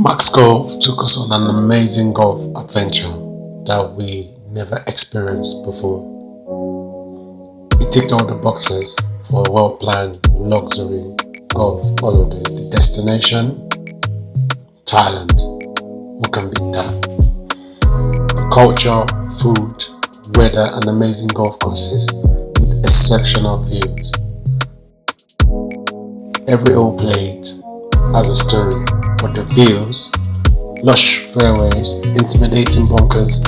Max Golf took us on an amazing golf adventure that we never experienced before. It ticked all the boxes for a well-planned luxury golf holiday. The destination? Thailand. Who can beat that? The culture, food, weather and amazing golf courses with exceptional views. Every hole played has a story, but the views, lush fairways, intimidating bunkers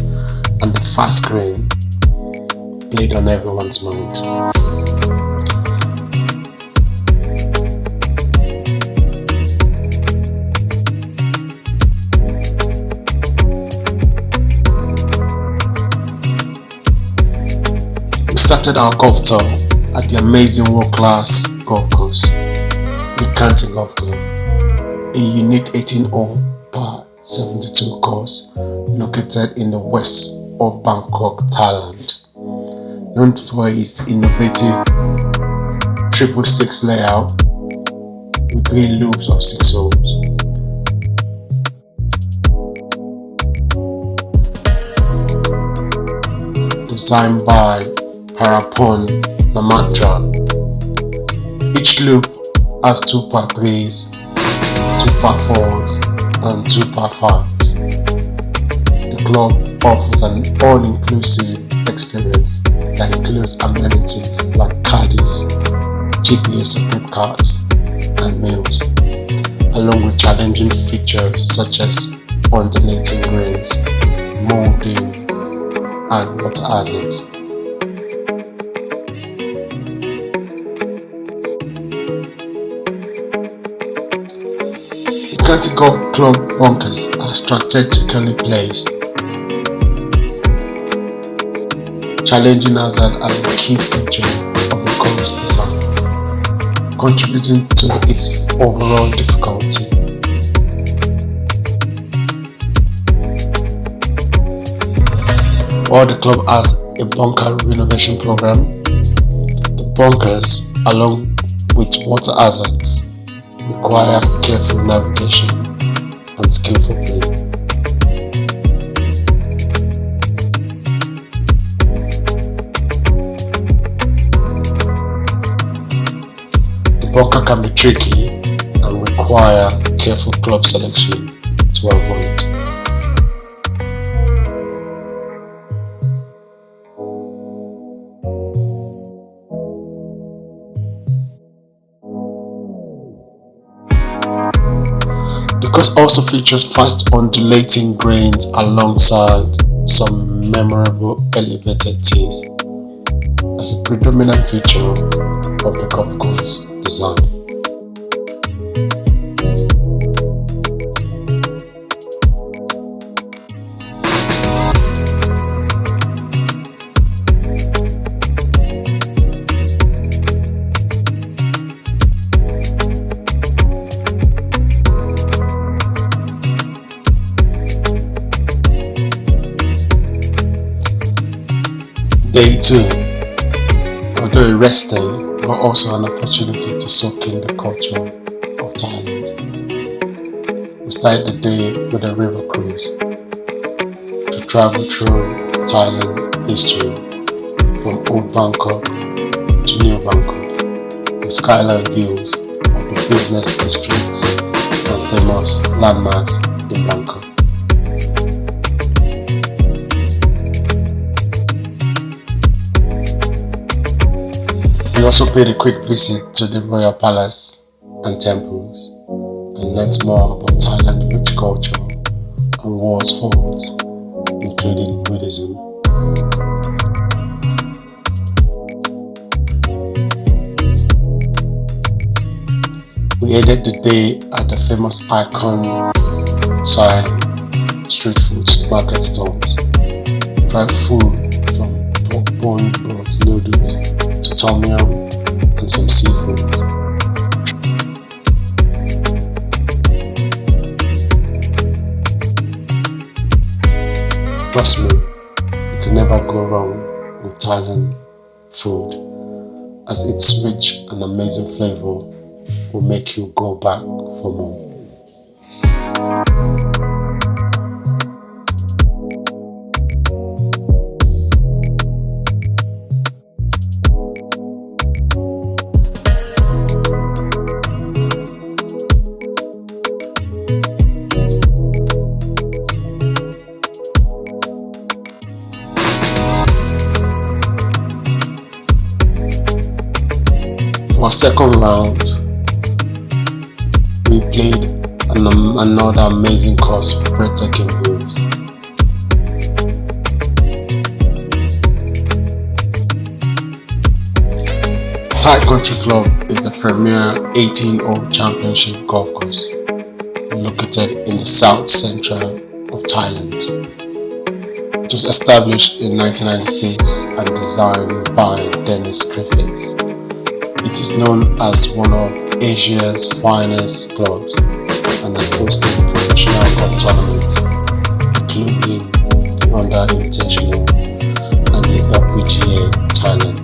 and the fast green played on everyone's mind. We started our golf tour at the amazing world-class golf course, Nikanti Golf Club, a unique 18-hole par 72 course located in the west of Bangkok, Thailand. Known for its innovative 666 layout with 3 loops of 6 holes. Designed by Parapon Namatra. Each loop has 2 par 3s, 2 par 4s and 2 par 5s. The club offers an all-inclusive experience that includes amenities like caddies, GPS-equipped carts and meals, along with challenging features such as undulating greens, molding and water hazards. The golf club bunkers are strategically placed. Challenging hazard are a key feature of the course design, contributing to its overall difficulty. While the club has a bunker renovation program, the bunkers, along with water hazards, require careful navigation and skillful play. The bunker can be tricky and require careful club selection to avoid. The course also features fast undulating greens alongside some memorable elevated tees as a predominant feature of the golf course design. Day 2, although a rest day, but also an opportunity to soak in the culture of Thailand. We started the day with a river cruise to travel through Thailand history from old Bangkok to new Bangkok with skyline views of the business districts and famous landmarks in Bangkok. We also paid a quick visit to the royal palace and temples and learnt more about Thailand's rich culture and world sports, including Buddhism. We ended the day at the famous icon Thai street food market stalls, tried food from pork broth noodles to tom yum and some seafoods. Trust me, you can never go wrong with Thailand food, as its rich and amazing flavor will make you go back for more. For our second round, we played another amazing course with breathtaking views. Thai Country Club is a premier 18-hole championship golf course located in the south central of Thailand. It was established in 1996 and designed by Dennis Griffiths. It is known as one of Asia's finest clubs and has hosted professional golf tournaments, including the Under Invitational and the LPGA Thailand.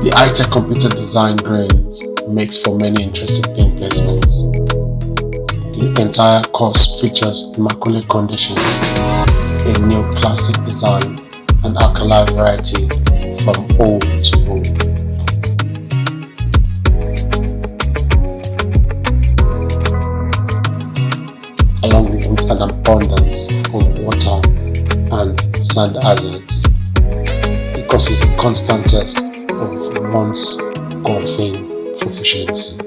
The high-tech computer design grains makes for many interesting pin placements. The entire course features immaculate conditions, a neoclassic design, and alkali variety from hole to hole. Along with an abundance of water and sand hazards. The course is a constant test of one's golfing proficiency.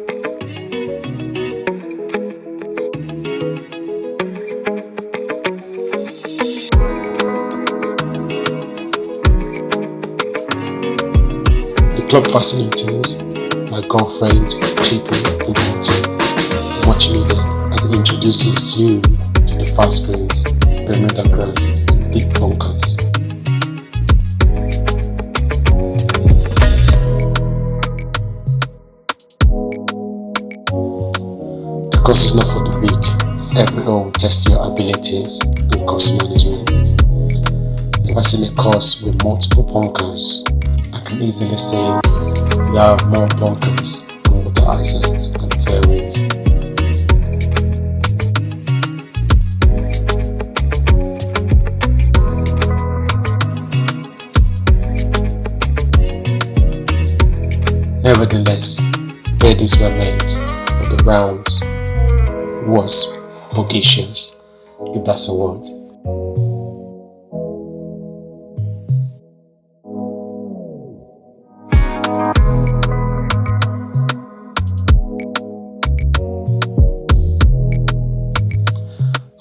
The club facilities like golf range, chipping and putting, much needed as it introduces you to the fast greens, Bermuda grass and deep bunkers. The course is not for the weak, as every hole will test your abilities and course management. Never seen a course with multiple bunkers. I can easily say we have more bunkers and water hazards than fairways. Nevertheless, caddies were made, but the rounds was bogacious, if that's a word.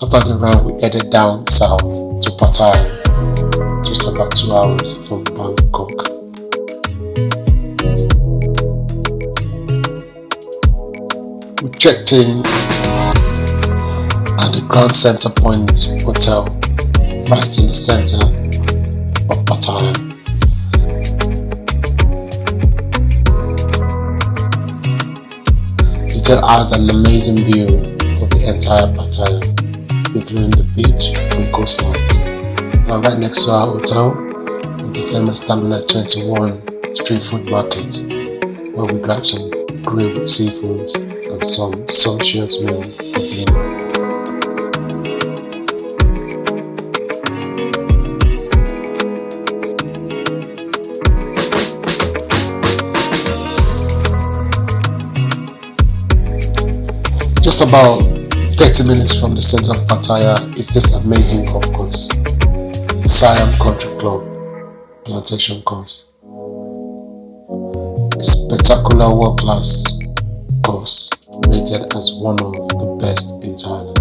After the round, we headed down south to Pattaya, just about 2 hours from Bangkok. We checked in at the Grand Center Point Hotel, right in the center of Pattaya. The hotel has an amazing view of the entire Pattaya, including the beach and coastlines. And right next to our hotel is the famous Terminal 21 street food market, where we grabbed some grilled seafoods and some sumptuous meal for dinner. Just about 30 minutes from the center of Pattaya is this amazing golf course, Siam Country Club Plantation Course. A spectacular world-class course rated as one of the best in Thailand.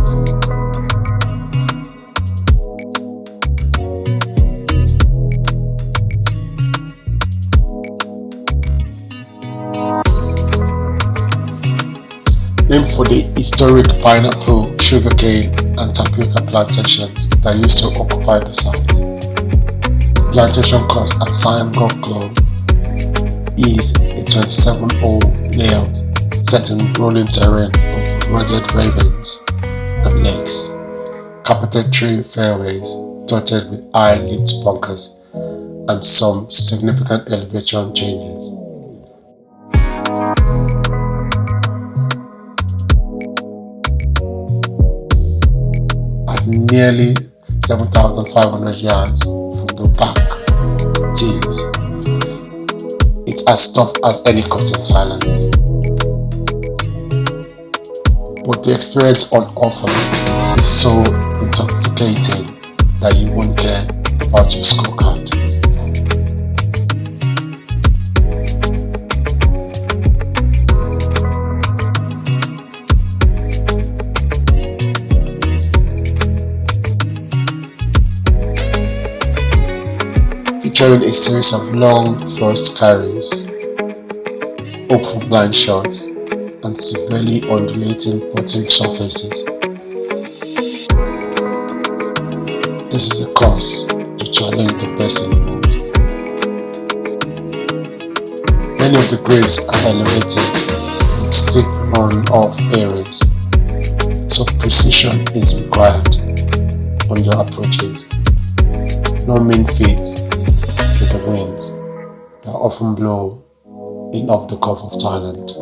Named for the historic pineapple, sugarcane and tapioca plantations that used to occupy the site. Plantation course at Siam Golf Club is a 27-hole layout set in rolling terrain of rugged ravines and lakes, carpeted tree fairways dotted with high-lipped bunkers and some significant elevation changes. At nearly 7,500 yards from the back tees, it's as tough as any course in Thailand. But the experience on offer is so intoxicating that you won't care about your scorecard. Featuring a series of long first carries, hopeful blind shots, and severely undulating putting surfaces. This is a course to challenge the best in the world. Many of the grades are elevated with steep run-off areas, so precision is required on your approaches. No mean feats with the winds that often blow in off the Gulf of Thailand.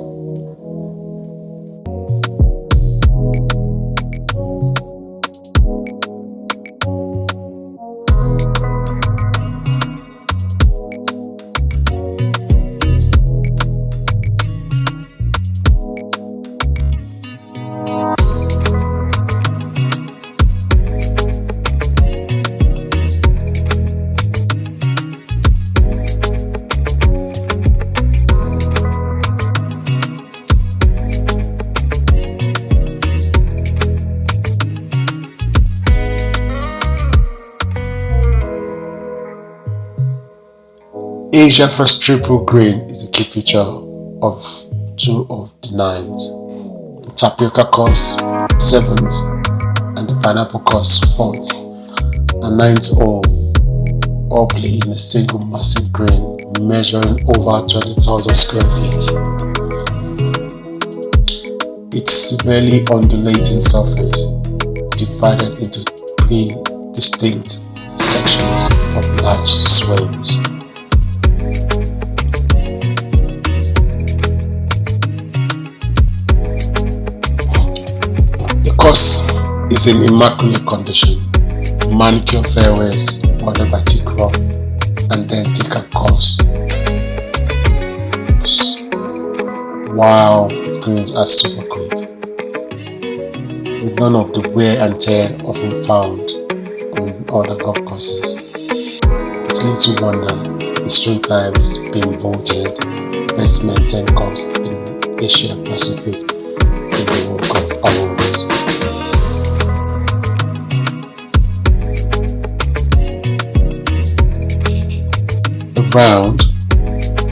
Asia First Triple Green is a key feature of two of the nines, the Tapioca course 7th and the Pineapple course 4th and 9th all play in a single massive green measuring over 20,000 square feet. Its severely undulating surface divided into 3 distinct sections of large swells. The course is in immaculate condition, manicure fairways bordered by thick rock and then thicker course. Wow, the greens are super quick, with none of the wear and tear often found on other golf courses. It's little wonder it's 3 times been voted best maintained course in Asia Pacific in the World Golf Awards. The round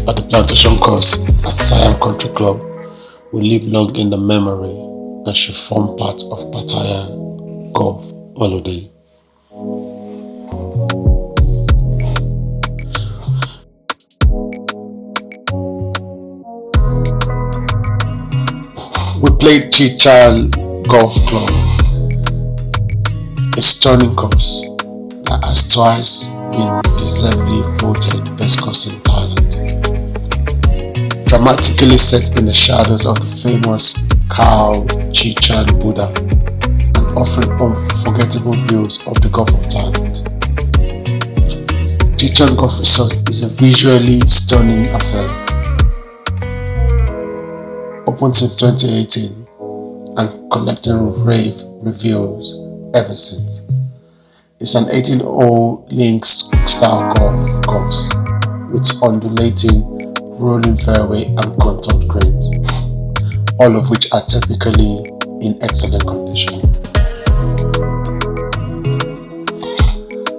at the Plantation course at Siam Country Club will live long in the memory and should form part of Pattaya golf holiday. We played Chichan Golf Club, a stunning course that has twice been deservedly voted best course in Thailand. Dramatically set in the shadows of the famous Khao Chichan Buddha and offering unforgettable views of the Gulf of Thailand. Chichan Golf Resort is a visually stunning affair. Open since 2018 and collecting rave reviews ever since. It's an 18-hole links style golf course with undulating rolling fairway and contoured greens. all of which are typically in excellent condition.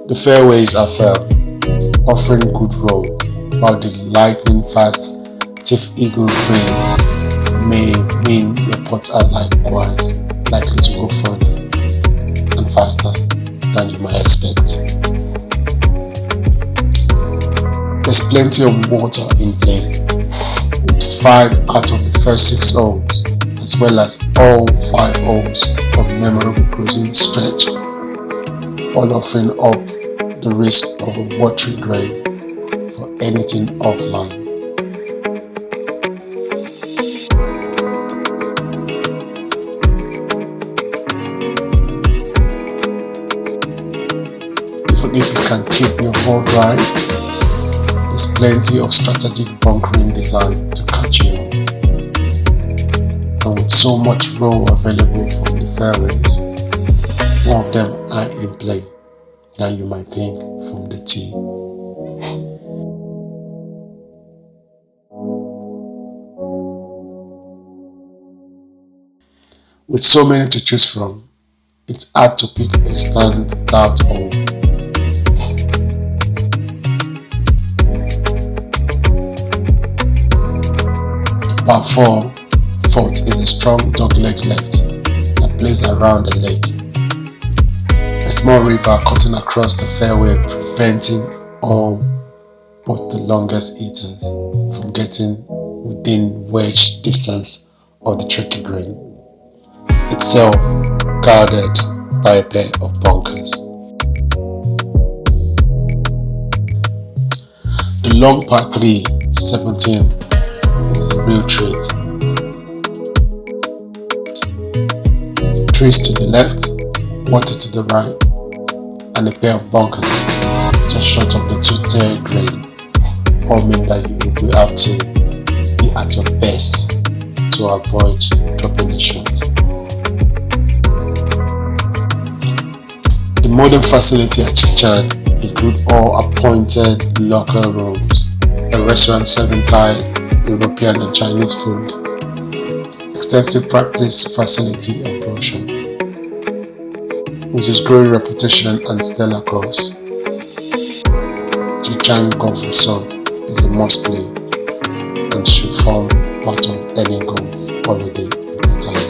The fairways are firm, offering good roll, while the lightning-fast Tiff Eagle greens may mean your putts are likewise likely to go further and faster than you might expect. There's plenty of water in play, with 5 out of the first 6 holes, as well as all 5 holes of memorable cruising stretch, all offering up the risk of a watery grave for anything offline. Even if you can keep your ball dry, there's plenty of strategic bunkering designed to catch you out. And with so much roll available from the fairways, more of them are in play than you might think from the tee. With so many to choose from, it's hard to pick a standout hole. Par 4 fourth is a strong dogleg left that plays around the lake. A small river cutting across the fairway, preventing all but the longest hitters from getting within wedge distance of the tricky green, itself guarded by a pair of bunkers. The long par 3, 17 is a real treat. Trees to the left, water to the right, and a pair of bunkers just short of the 2-tailed green all mean that you will have to be at your best to avoid dropping the shot. The modern facility at Chichen include all appointed locker rooms, a restaurant serving Thai, European and Chinese food, extensive practice facility and brochure, which is growing reputation and stellar course. Chichen Golf Resort is a must play and should form part of any golf holiday in Pattaya.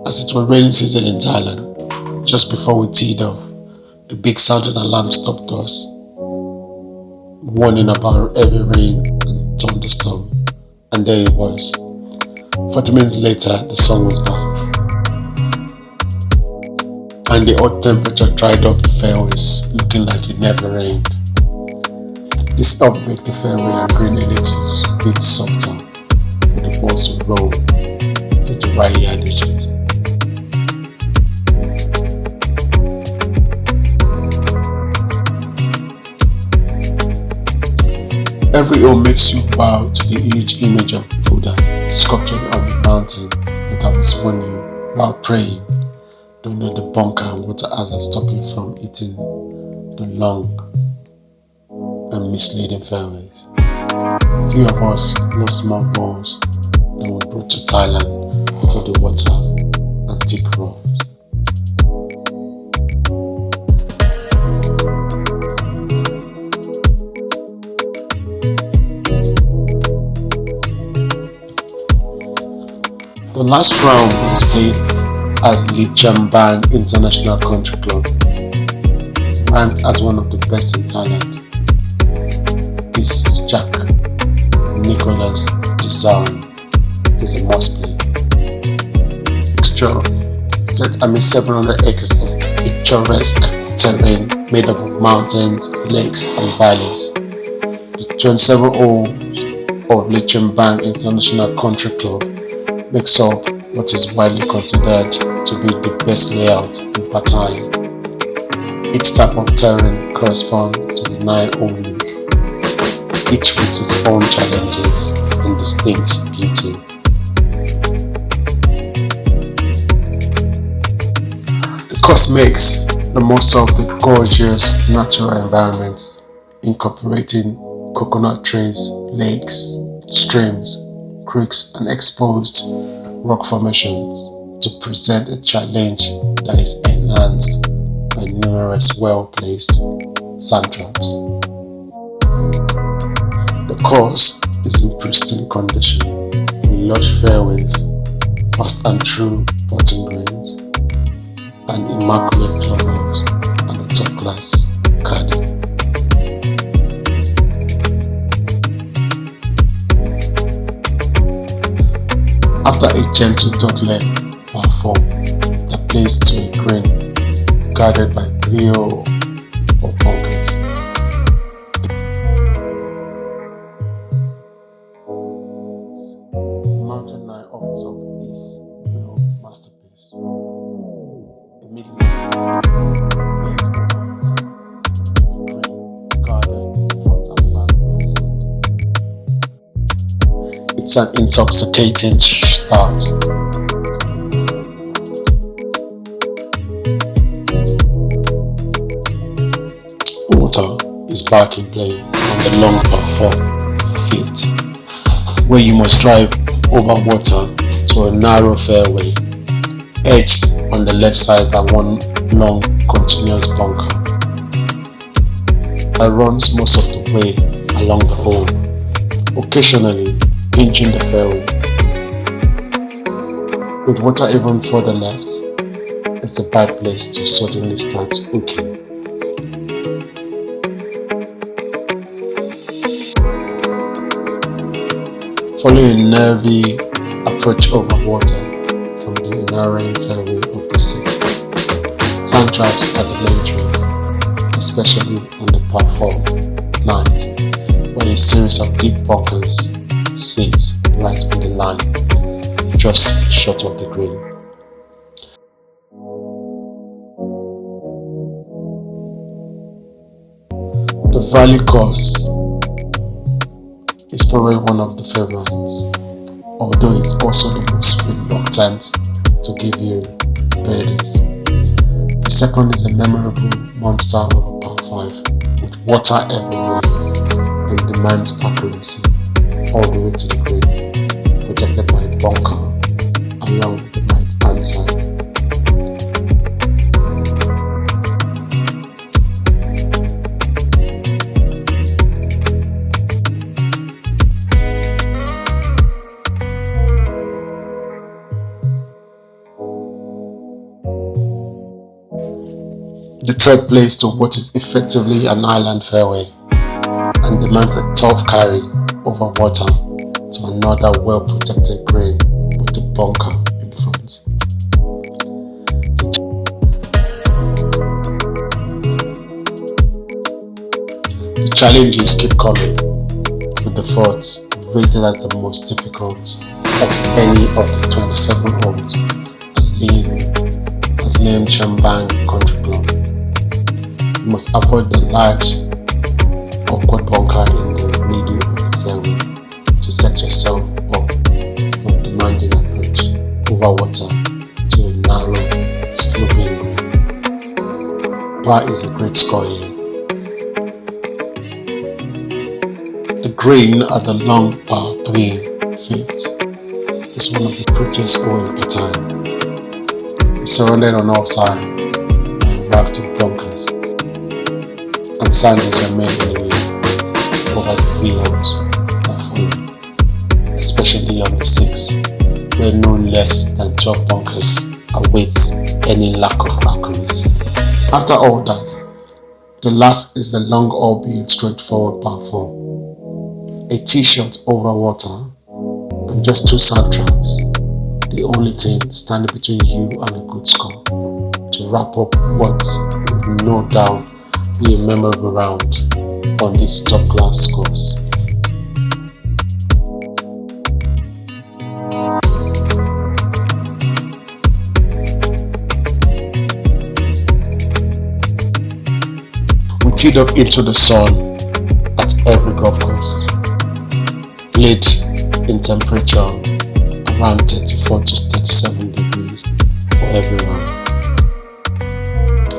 As it was rainy season in Thailand, just before we teed off, a big sounding alarm stopped us, warning about heavy rain and thunderstorm, and there it was. 40 minutes later, the sun was back, and the hot temperature dried up the fairways, looking like it never rained. This helped make the fairway and green a little bit softer for the balls to roll to the right yardages. Every hole makes you bow to the huge image of Buddha sculptured on the mountain, but I was warning you while praying, don't let the bunker and water hazard stop you from hitting the long and misleading fairways. Few of us lost more balls than we brought to Thailand to the water and thick rough. The last round was played at Lichambang International Country Club, ranked as one of the best in Thailand. This Jack Nicholas design is a must play. Picture set amid 700 acres of picturesque terrain made up of mountains, lakes and valleys. The 27 holes of Lichambang International Country Club makes up what is widely considered to be the best layout in Pattaya. Each type of terrain corresponds to the 9-hole loop, each with its own challenges and distinct beauty. course makes the most of the gorgeous natural environments, incorporating coconut trees, lakes, streams, creeks, and exposed rock formations to present a challenge that is enhanced by numerous well-placed sand traps. The course is in pristine condition with lush fairways, fast and true putting greens, and immaculate clubhouse and a top-class caddy. After a gentle dot-led par 4 that plays to a green guarded by 3 of bunkers. Mountain 9 offers up this real masterpiece. Immediately plays over to a green guarded front and back by sand. It's an intoxicating start. Water is back in play on the long par 4 fifth, where you must drive over water to a narrow fairway, edged on the left side by one long continuous bunker that runs most of the way along the hole, occasionally pinching the fairway. With water even further left, it's a bad place to suddenly start hooking. Following a nervy approach over water from the narrowing fairway of the 6th, sand traps are the main trees, especially on the par 4 9th, where a series of deep bunkers sits right on the line, just short of the green. The valley course is probably one of the favorites, although it's also the most reluctant to give you birdies. The second is a memorable monster of a par 5 with water everywhere and demands accuracy all the way to the green, protected by a bunker along the right hand side. The third plays to what is effectively an island fairway and demands a tough carry over water to another well-protected green with the bunker in front. The challenges keep coming, with the fourth rated as the most difficult of any of the 27 holes at Lim Chambang Country Club. You must avoid the large, awkward bunker in the middle of the fairway to set yourself up for a demanding approach over water to a narrow, sloping green. Par is a great score here. The green at the long par 3 fifth is one of the prettiest holes in Pattaya. It's surrounded on all sides by a raft of bunkers, and sand is your main enemy over the 3 holes that follow, especially on the 6th, where no less than 12 bunkers awaits any lack of accuracy. After all that, the last is the long albeit straightforward par 4, a tee shot over water and just 2 sand traps, the only thing standing between you and a good score, to wrap up what will no doubt be a memorable round on this top-class course. We teed up into the sun at every golf course, played in temperature around 34 to 37 degrees for every round.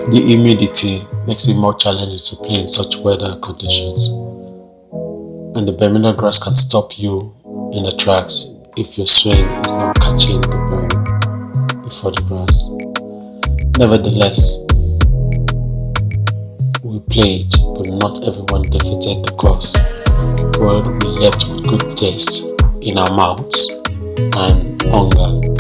The humidity makes it more challenging to play in such weather conditions, and the Bermuda grass can stop you in the tracks if your swing is not catching the ball before the grass. Nevertheless, we played, but not everyone defeated the course, but we left with good taste in our mouths and hunger